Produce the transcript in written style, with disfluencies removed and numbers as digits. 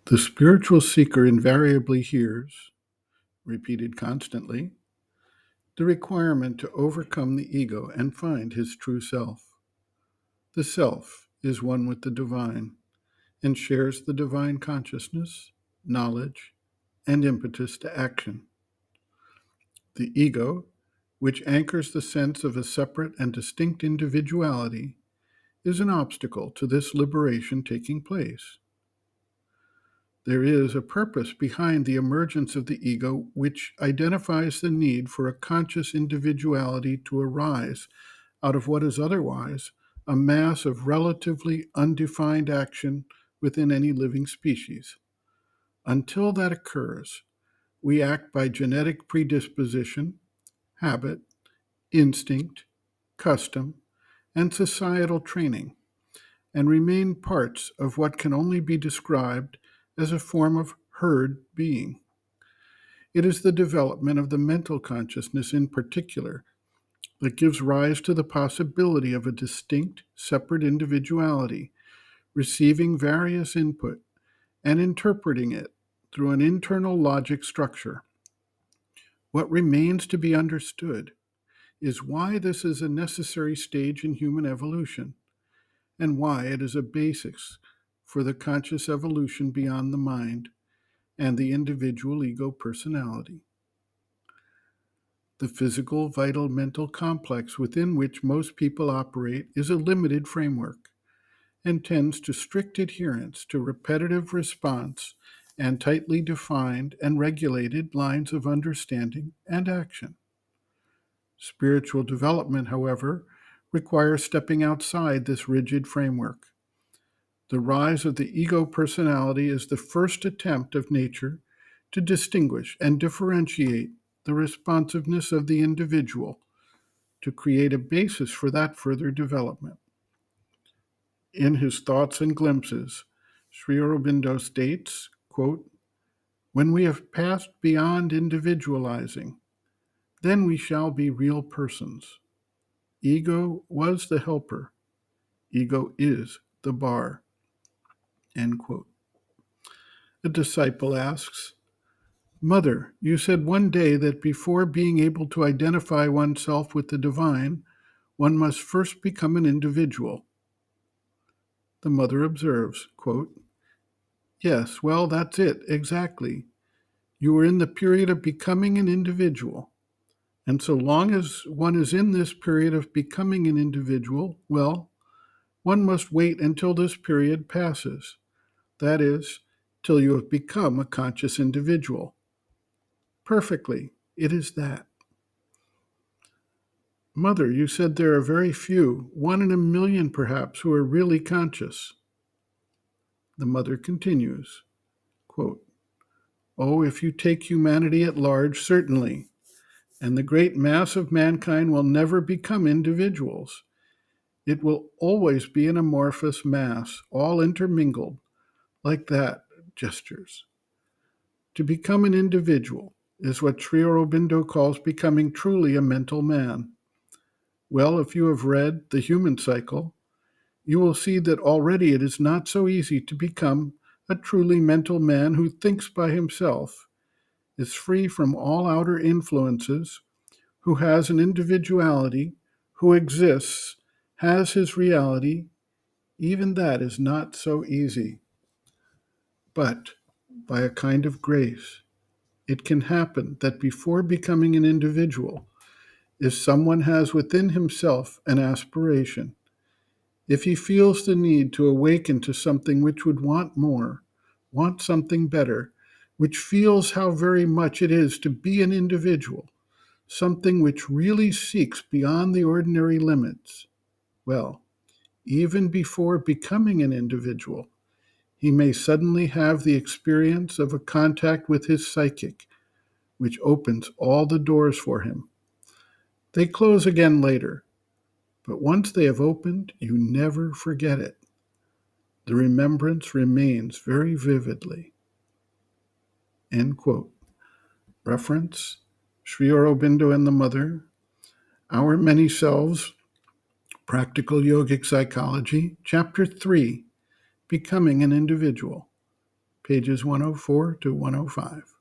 The spiritual seeker invariably hears, repeated constantly, the requirement to overcome the ego and find his true self. The self is one with the divine and shares the divine consciousness, knowledge, and impetus to action. The ego, which anchors the sense of a separate and distinct individuality, is an obstacle to this liberation taking place. There is a purpose behind the emergence of the ego which identifies the need for a conscious individuality to arise out of what is otherwise a mass of relatively undefined action within any living species. Until that occurs, we act by genetic predisposition, habit, instinct, custom, and societal training, and remain parts of what can only be described as a form of herd being. It is the development of the mental consciousness in particular that gives rise to the possibility of a distinct, separate individuality, receiving various input and interpreting it through an internal logic structure. What remains to be understood is why this is a necessary stage in human evolution, and why it is a basis for the conscious evolution beyond the mind and the individual ego personality. The physical, vital, mental complex within which most people operate is a limited framework and tends to strict adherence to repetitive response and tightly defined and regulated lines of understanding and action. Spiritual development, however, requires stepping outside this rigid framework. The rise of the ego personality is the first attempt of nature to distinguish and differentiate the responsiveness of the individual to create a basis for that further development. In his Thoughts and Glimpses, Sri Aurobindo states, quote, "When we have passed beyond individualizing, then we shall be real persons. Ego was the helper. Ego is the bar." End quote. A disciple asks, "Mother, you said one day that before being able to identify oneself with the divine, one must first become an individual." The mother observes, quote, "Yes, well, that's it, exactly. You are in the period of becoming an individual. And so long as one is in this period of becoming an individual, well, one must wait until this period passes. That is, till you have become a conscious individual." Perfectly, it is that. "Mother, you said there are very few, 1 in a million perhaps, who are really conscious." The mother continues, quote, "Oh, if you take humanity at large, certainly. And the great mass of mankind will never become individuals. It will always be an amorphous mass, all intermingled, like that," gestures. To become an individual is what Sri Aurobindo calls becoming truly a mental man. Well, if you have read The Human Cycle, you will see that already it is not so easy to become a truly mental man who thinks by himself, is free from all outer influences, who has an individuality, who exists, has his reality. Even that is not so easy. But by a kind of grace, it can happen that before becoming an individual, if someone has within himself an aspiration, if he feels the need to awaken to something which would want more, want something better, which feels how very much it is to be an individual, something which really seeks beyond the ordinary limits, well, even before becoming an individual, he may suddenly have the experience of a contact with his psychic, which opens all the doors for him. They close again later, but once they have opened, you never forget it. The remembrance remains very vividly." End quote. Reference, Sri Aurobindo and the Mother, Our Many Selves, Practical Yogic Psychology, Chapter 3, Becoming an Individual, pages 104 to 105.